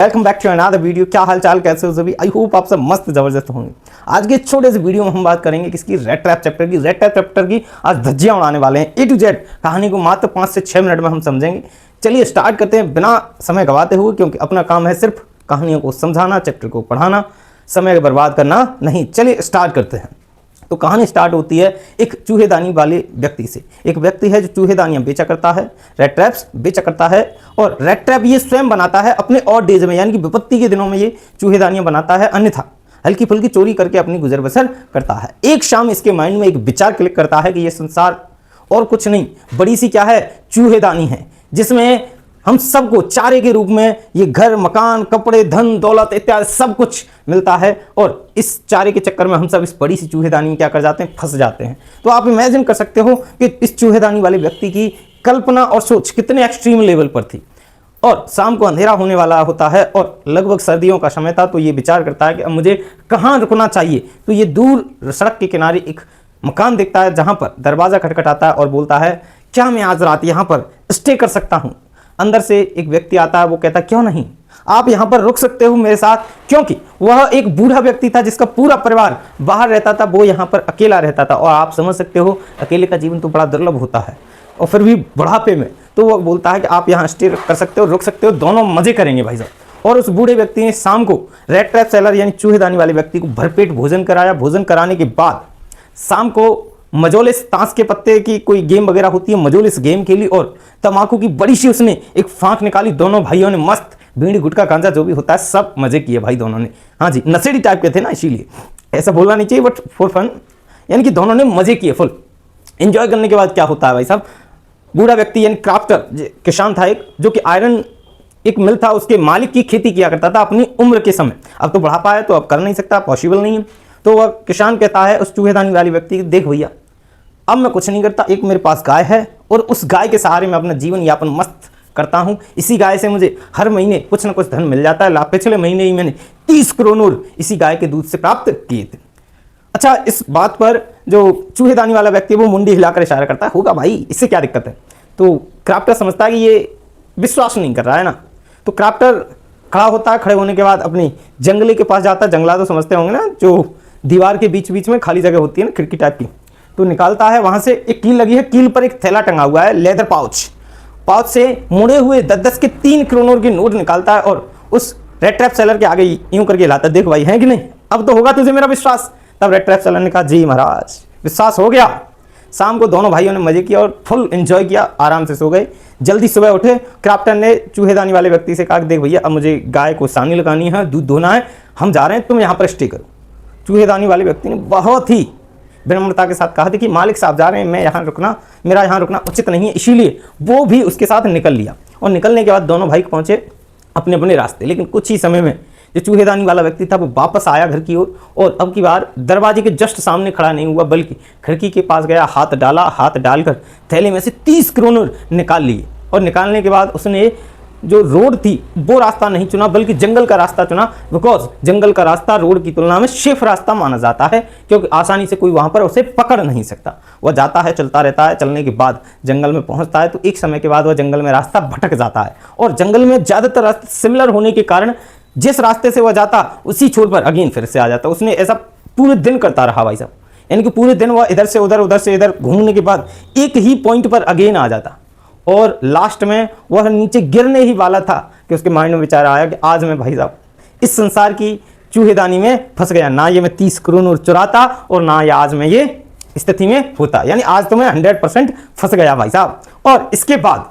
Welcome back to another video. क्या हाल चाल, कैसे हो सभी? आई होप आप सब मस्त जबरदस्त होंगे। आज के छोटे से वीडियो में हम बात करेंगे किसकी? रेड ट्रैप चैप्टर की। रेड ट्रैप चैप्टर की आज धज्जियां उड़ाने वाले हैं। ए टू जेड कहानी को मात्र 5 से 6 मिनट में हम समझेंगे। चलिए स्टार्ट करते हैं बिना समय गवाते हुए, क्योंकि अपना काम है सिर्फ कहानियों को समझाना, चैप्टर को पढ़ाना, समय बर्बाद करना नहीं। चलिए स्टार्ट करते हैं। तो कहानी स्टार्ट होती है एक चूहेदानी वाले व्यक्ति से। एक व्यक्ति है जो चूहेदानियां बेचा करता है, रेड ट्रैप्स बेचा करता है, और रेड ट्रैप ये स्वयं बनाता है अपने ऑड डेज में, यानी कि विपत्ति के दिनों में ये चूहेदानियां बनाता है, अन्यथा हल्की फुल्की चोरी करके अपनी गुजर बसर करता है। एक शाम इसके माइंड में एक विचार क्लिक करता है कि ये संसार और कुछ नहीं, बड़ी सी क्या है, चूहेदानी है, जिसमें हम सबको चारे के रूप में ये घर, मकान, कपड़े, धन दौलत इत्यादि सब कुछ मिलता है। और इस चारे के चक्कर में हम सब इस बड़ी सी चूहेदानी में क्या कर जाते हैं, फंस जाते हैं। तो आप इमेजिन कर सकते हो कि इस चूहेदानी वाले व्यक्ति की कल्पना और सोच कितने एक्सट्रीम लेवल पर थी। और शाम को अंधेरा होने वाला होता है और लगभग सर्दियों का समय था। तो ये विचार करता है कि अब मुझे कहाँ रुकना चाहिए। तो ये दूर सड़क के किनारे एक मकान दिखता है, जहाँ पर दरवाज़ा खटखटाता है और बोलता है, क्या मैं आज रात यहाँ पर स्टे कर सकता हूँ? अंदर से एक व्यक्ति आता है, वो कहता है, क्यों नहीं, आप यहाँ पर रुक सकते हो मेरे साथ। क्योंकि वह एक बूढ़ा व्यक्ति था जिसका पूरा परिवार बाहर रहता था, वो यहाँ पर अकेला रहता था। और आप समझ सकते हो अकेले का जीवन तो बड़ा दुर्लभ होता है, और फिर भी बुढ़ापे में। तो वो बोलता है कि आप यहाँ स्टे कर सकते हो, रुक सकते हो, दोनों मजे करेंगे भाई साहब। और उस बूढ़े व्यक्ति ने शाम को रेड ट्रैप सेलर यानी चूहेदानी वाले व्यक्ति को भरपेट भोजन कराया। भोजन कराने के बाद शाम को मजोलिस ताश के पत्ते की कोई गेम वगैरह होती है, मजोलिस गेम खेली और तम्बाकू की बड़ी सी उसने एक फांक निकाली। दोनों भाइयों ने मस्त बीड़ी गुटखा गांजा जो भी होता है सब मजे किए भाई दोनों ने। हाँ जी, नशेड़ी टाइप के थे ना, इसीलिए ऐसा बोलना नहीं चाहिए, बट फॉर फन, यानी कि दोनों ने मजे किए फुल। एंजॉय करने के बाद क्या होता है भाई साहब, बूढ़ा व्यक्ति यानी क्राफ्टर किसान था एक, जो कि आयरन एक मिल था, उसके मालिक की खेती किया करता था अपनी उम्र के समय। अब तो बुढ़ापा है तो अब कर नहीं सकता, पॉसिबल नहीं है। तो वह किसान कहता है उस चूहेदानी वाली व्यक्ति की, देख भैया, अब मैं कुछ नहीं करता, एक मेरे पास गाय है और उस गाय के सहारे मैं अपना जीवन यापन मस्त करता हूँ। इसी गाय से मुझे हर महीने कुछ ना कुछ धन मिल जाता है। पिछले महीने ही मैंने 30 करोड़ इसी गाय के दूध से प्राप्त किए थे। अच्छा, इस बात पर जो चूहेदानी वाला व्यक्ति वो मुंडी हिलाकर इशारा करता है, होगा भाई, इससे क्या दिक्कत है। तो क्राफ्टर समझता है कि ये विश्वास नहीं कर रहा है ना। तो क्राफ्टर खड़ा होता है, खड़े होने के बाद अपनी जंगले के पास जाता है। जंगला तो समझते होंगे ना, जो दीवार के बीच बीच में खाली जगह होती है ना, खिड़की टाइप की। तो निकालता है, वहां से एक कील लगी है, कील पर एक थैला टंगा हुआ है, लेदर पाउच से मुड़े हुए 10-10 के 3 करोड़ के नोट निकालता है और उस रेड ट्रैप सेलर के आगे यूं करके लाता है, देख भाई है कि नहीं, अब तो होगा तुझे मेरा विश्वास। तब रेड ट्रैप सेलर ने कहा, जी महाराज, विश्वास हो गया। शाम को दोनों भाइयों ने मजे किया और फुल एंजॉय किया, आराम से सो गए। जल्दी सुबह उठे, क्राफ्टर ने चूहेदानी वाले व्यक्ति से कहा, देख भैया, अब मुझे गाय को सानी लगानी है, दूध धोना है, हम जा रहे हैं, तुम यहाँ पर स्टे करो। चूहेदानी वाले व्यक्ति ने बहुत ही विनम्रता के साथ कहा, देखिए मालिक साहब जा रहे हैं, मेरा यहाँ रुकना उचित नहीं है। इसीलिए वो भी उसके साथ निकल लिया। और निकलने के बाद दोनों भाई पहुंचे अपने अपने रास्ते। लेकिन कुछ ही समय में जो चूहेदानी वाला व्यक्ति था वो वापस आया घर की ओर, और अब की बार दरवाजे के जस्ट सामने खड़ा नहीं हुआ, बल्कि खिड़की के पास गया, हाथ डाला, हाथ डालकर थैले में से 30 करोड़ निकाल लिए। और निकालने के बाद उसने जो रोड थी वो रास्ता नहीं चुना, बल्कि जंगल का रास्ता चुना। बिकॉज जंगल का रास्ता रोड की तुलना में सेफ रास्ता माना जाता है, क्योंकि आसानी से कोई वहां पर उसे पकड़ नहीं सकता। वह जाता है, चलता रहता है, चलने के बाद जंगल में पहुंचता है। तो एक समय के बाद वह जंगल में रास्ता भटक जाता है, और जंगल में ज्यादातर रास्ते सिमिलर होने के कारण जिस रास्ते से वह जाता उसी छोर पर अगेन फिर से आ जाता। उसने ऐसा पूरे दिन करता रहा भाई साहब, यानी कि पूरे दिन वह इधर से उधर, उधर से इधर घूमने के बाद एक ही पॉइंट पर अगेन आ जाता। और लास्ट में वह नीचे गिरने ही वाला था कि उसके माइंड में विचार आया कि आज मैं भाई साहब इस संसार की चूहेदानी में फंस गया। ना ये मैं 30 करोड़ चुराता और ना ये आज मैं ये स्थिति में होता, यानी आज तो मैं 100% फंस गया भाई साहब। और इसके बाद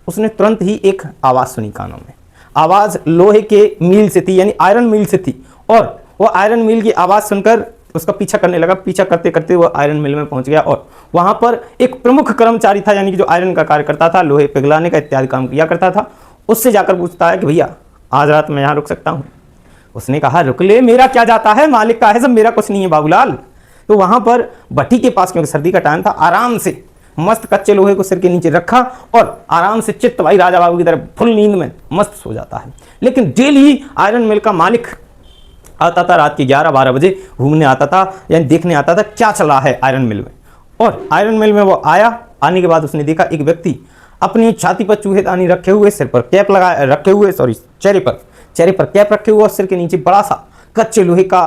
उसने तुरंत ही एक आवाज़ सुनी कानों में। आवाज़ लोहे के मील से थी, यानी आयरन मील से थी। और वह आयरन मील की आवाज़ सुनकर उसका पीछा करने लगा। पीछा करते करते वो आयरन मिल में पहुंच गया, और वहां पर एक प्रमुख कर्मचारी था, यानी कि जो आयरन का कार्य करता था, लोहे पिघलाने का इत्यादि काम किया करता था। उससे जाकर पूछता है कि भैया, आज रात मैं यहाँ रुक सकता हूँ? उसने कहा, रुक ले, मेरा क्या जाता है, मालिक का है सब, मेरा कुछ नहीं है बाबूलाल। तो वहां पर भट्टी के पास, क्योंकि सर्दी का टाइम था, आराम से मस्त कच्चे लोहे को सिर के नीचे रखा और आराम से चित्त भाई राजा बाबू की तरह फुल नींद में मस्त सो जाता है। लेकिन डेली आयरन मिल का मालिक आता था, रात के 11-12 बजे घूमने आता था, यानी देखने आता था क्या चल रहा है आयरन मिल में। और आयरन मिल में वो आया, आने के बाद उसने देखा एक व्यक्ति अपनी छाती पर चूहेदानी रखे हुए, सिर पर कैप लगाए रखे हुए, चेहरे पर चेहरे पर कैप रखे हुए और सिर के नीचे बड़ा सा कच्चे लोहे का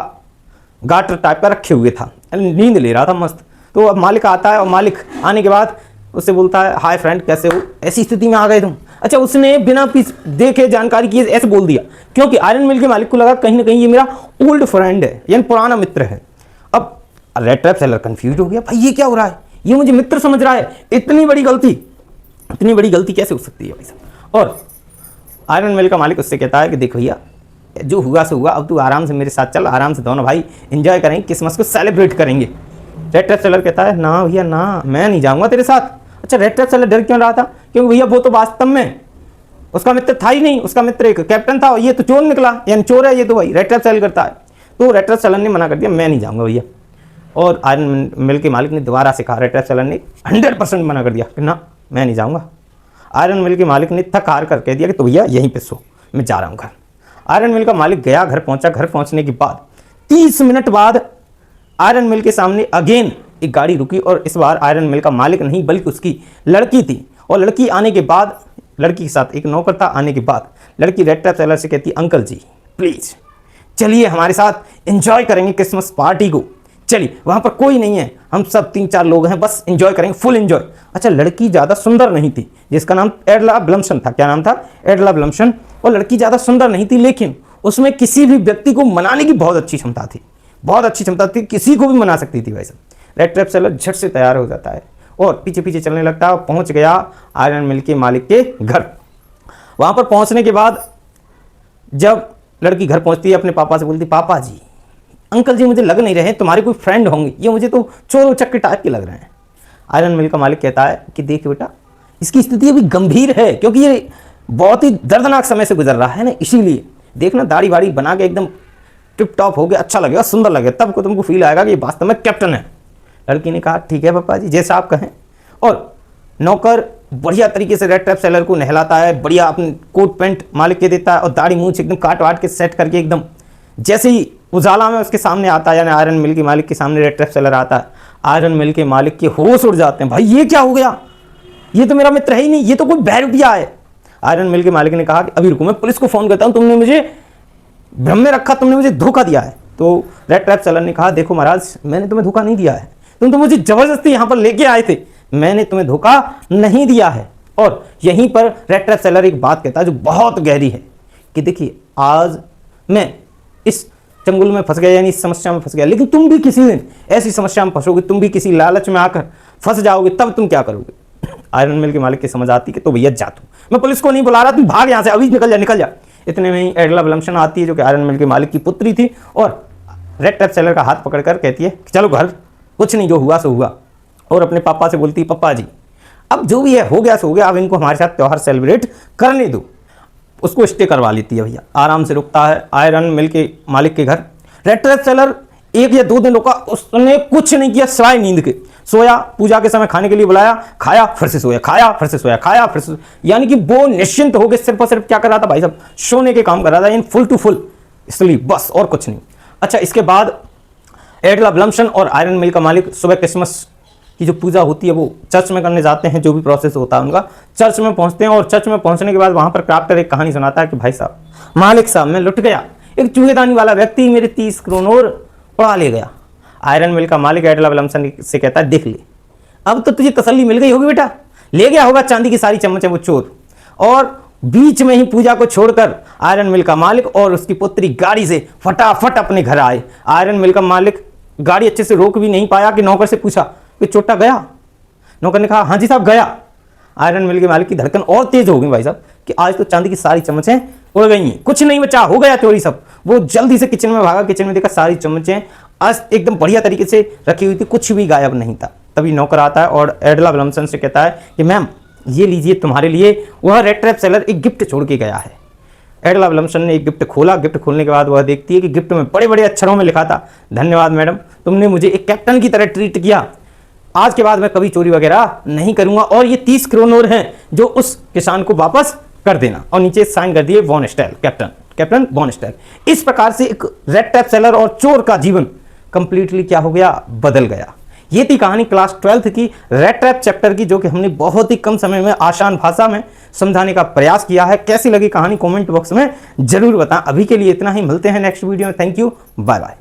गाटर टाइप का रखे हुए था, नींद ले रहा था मस्त। तो अब मालिक आता है और मालिक आने के बाद उससे बोलता है हाय फ्रेंड कैसे हो, ऐसी स्थिति में आ गए तुम। अच्छा, उसने बिना देखे जानकारी किए ऐसे बोल दिया, क्योंकि आयरन मिल के मालिक को लगा कहीं ना कहीं ये मेरा ओल्ड फ्रेंड है, यानी पुराना मित्र है। अब रेड ट्रैप सेलर कंफ्यूज हो गया, भाई ये क्या हो रहा है, ये मुझे मित्र समझ रहा है, इतनी बड़ी गलती कैसे हो सकती है भाई साहब। और आयरन मिल का मालिक उससे कहता है कि देख भैया जो हुआ सो हुआ, अब तू आराम से मेरे साथ चल, आराम से दोनों भाई एंजॉय करेंगे, क्रिसमस को सेलिब्रेट करेंगे। रेड ट्रैप सेलर कहता है ना भैया ना, मैं नहीं जाऊंगा तेरे साथ। अच्छा, रेड ट्रैप सेलर डर क्यों रहा था, क्योंकि भैया वो तो वास्तव में उसका मित्र था ही नहीं, उसका मित्र एक कैप्टन था और ये तो चोर निकला, यानी चोर है ये तो, भाई रेड ट्रैप सेलर करता है। तो रेड ट्रैप सेलर ने मना कर दिया, मैं नहीं जाऊंगा भैया। और आयरन मिल के मालिक ने दोबारा से कहा, रेड ट्रैप सेलर ने 100% मना कर दिया कि ना मैं नहीं जाऊंगा। आयरन मिल के मालिक ने थक हार कर कह दिया कि तो भैया यहीं पे सो, मैं जा रहा हूँ घर। आयरन मिल का मालिक गया, घर पहुंचा। घर पहुंचने के बाद 30 मिनट बाद आयरन मिल के सामने अगेन एक गाड़ी रुकी और इस बार आयरन मिल का मालिक नहीं बल्कि उसकी लड़की थी। और लड़की आने के बाद, लड़की के साथ एक नौकर था, आने के बाद लड़की रेड ट्रैप सेलर से कहती अंकल जी प्लीज़ चलिए हमारे साथ एंजॉय करेंगे क्रिसमस पार्टी को, चलिए वहाँ पर कोई नहीं है, हम सब 3-4 लोग हैं, बस एंजॉय करेंगे, फुल एंजॉय। अच्छा, लड़की ज़्यादा सुंदर नहीं थी, जिसका नाम एडला ब्लम्सन था। क्या नाम था? एडला ब्लम्सन। और लड़की ज़्यादा सुंदर नहीं थी, लेकिन उसमें किसी भी व्यक्ति को मनाने की बहुत अच्छी क्षमता थी, बहुत अच्छी क्षमता थी, किसी को भी मना सकती थी वैसे। रेड ट्रैप सेलर झट से तैयार हो जाता है और पीछे पीछे चलने लगता है और पहुंच गया आयरन मिल के मालिक के घर। वहां पर पहुंचने के बाद जब लड़की घर पहुंचती है, अपने पापा से बोलती पापा जी अंकल जी मुझे लग नहीं रहे तुम्हारे कोई फ्रेंड होंगे, ये मुझे तो चोर उचक्के टाइप के लग रहे हैं। आयरन मिल का मालिक कहता है कि देख बेटा इसकी स्थिति अभी गंभीर है, क्योंकि ये बहुत ही दर्दनाक समय से गुजर रहा है ना, इसीलिए देखना दाढ़ी वाड़ी बना के एकदम टिप टॉप हो गया, अच्छा लगेगा, सुंदर लगेगा, तब को तुमको फील आएगा कि ये वास्तव में कैप्टन है। लड़की ने कहा ठीक है पापा जी जैसा आप कहें। और नौकर बढ़िया तरीके से रेड ट्रैप सेलर को नहलाता है, बढ़िया अपने कोट पैंट मालिक के देता है और दाढ़ी मूंछ एकदम काट वाट के सेट करके एकदम जैसे ही उजाला में उसके सामने आता है, यानी आयरन मिल के मालिक के सामने रेड ट्रैप सेलर आता है, आयरन मिल के मालिक के होश उड़ जाते हैं, भाई ये क्या हो गया, ये तो मेरा मित्र है ही नहीं, ये तो कोई बहरुपिया है। आयरन मिल के मालिक ने कहा कि अभी रुको मैं पुलिस को फोन करता हूँ, तुमने मुझे भ्रम में रखा, तुमने मुझे धोखा दिया है। तो रेड ट्रैप सेलर ने कहा देखो महाराज मैंने तुम्हें धोखा नहीं दिया है, तुम तो मुझे जबरदस्ती यहाँ पर लेके आए थे, मैंने तुम्हें धोखा नहीं दिया है। और यहीं पर रेड ट्रैप सेलर एक बात कहता है जो बहुत गहरी है कि देखिए आज मैं इस चंगुल में फंस गया, यानी इस समस्या में फंस गया, लेकिन तुम भी किसी दिन ऐसी समस्या में फंसोगे, तुम भी किसी लालच में आकर फंस जाओगे, तब तुम क्या करोगे। आयरन मिल के मालिक की समझ आती कि तो भैया जा तू, मैं पुलिस को नहीं बुला रहा, तुम भाग यहाँ से, अभी निकल जा। इतने में ही एडला ब्लम्सन आती है जो कि आयरन मिल के मालिक की पुत्री थी और रेड ट्रैप सेलर का हाथ पकड़कर कहती है कि चलो घर, कुछ नहीं जो हुआ सो हुआ। और अपने पापा से बोलती है पप्पा जी अब जो भी है हो गया सो हो गया, अब इनको हमारे साथ त्यौहार सेलिब्रेट करने दो। उसको स्टे करवा लेती है भैया, आराम से रुकता है आयरन मिल के मालिक के घर। रेड ट्रैप सेलर 1 या 2 दिन रुका, उसने कुछ नहीं किया सिवाय नींद के। सोया, पूजा के समय खाने के लिए बुलाया, खाया फिर से सोया, खाया फिर से सोया, खाया फिर से, यानी कि वो निश्चिंत हो गए, सिर्फ और सिर्फ क्या कर रहा था भाई साहब, सोने के काम कर रहा था, यानी फुल टू फुल स्लीप, बस और कुछ नहीं। अच्छा, इसके बाद एडला ब्लम्सन और आयरन मिल का मालिक सुबह क्रिसमस की जो पूजा होती है वो चर्च में करने जाते हैं, जो भी प्रोसेस होता है उनका, चर्च में पहुंचते हैं। और चर्च में पहुंचने के बाद वहां पर क्राफ्टर एक कहानी सुनाता है कि भाई साहब मालिक साहब मैं लुट गया, एक चूहेदानी वाला व्यक्ति मेरे 30 क्रोनोर उड़ा ले गया। आयरन मिल का मालिक एडला ब्लम्सन से कहता है देख ले अब तो तुझे तसल्ली मिल गई होगी बेटा, ले गया होगा चांदी की सारी चम्मचें वो चोर। और बीच में ही पूजा को छोड़कर आयरन मिल का मालिक और उसकी पुत्री गाड़ी से फटाफट अपने घर आए। आयरन मिल का मालिक गाड़ी अच्छे से रोक भी नहीं पाया कि नौकर से पूछा कि चोटा गया। नौकर ने कहा हाँ जी साहब गया। आयरन मिल के मालिक की धड़कन और तेज हो गई भाई साहब कि आज तो चांदी की सारी चम्मचें उड़ गई हैं, कुछ नहीं बचा, हो गया चोरी सब। वो जल्दी से किचन में भागा, किचन में देखा सारी चम्मचें आज एकदम बढ़िया तरीके से रखी हुई थी, कुछ भी गायब नहीं था। तभी नौकर आता है और एडला ब्लम्सन से कहता है कि मैम ये लीजिए तुम्हारे लिए वह रेड ट्रैप सेलर एक गिफ्ट छोड़ के गया है। एडला ब्लम्सन ने एक गिफ्ट खोला, गिफ्ट खोलने के बाद वह देखती है कि गिफ्ट में बड़े बड़े अक्षरों में लिखा था धन्यवाद मैडम, तुमने मुझे एक कैप्टन की तरह ट्रीट किया, आज के बाद मैं कभी चोरी वगैरह नहीं करूंगा और ये 30 क्रोनोर हैं जो उस किसान को वापस कर देना। और नीचे साइन कर दिए Vaughan style, captain Vaughan style. इस प्रकार से एक रेड ट्रैप सेलर और चोर का जीवन कंप्लीटली क्या हो गया, बदल गया। ये थी कहानी क्लास 12th की रेड ट्रैप चैप्टर की, जो कि हमने बहुत ही कम समय में आसान भाषा में समझाने का प्रयास किया है। कैसी लगी कहानी कमेंट बॉक्स में जरूर बताएं। अभी के लिए इतना ही, मिलते हैं नेक्स्ट वीडियो में। Thank you, bye bye.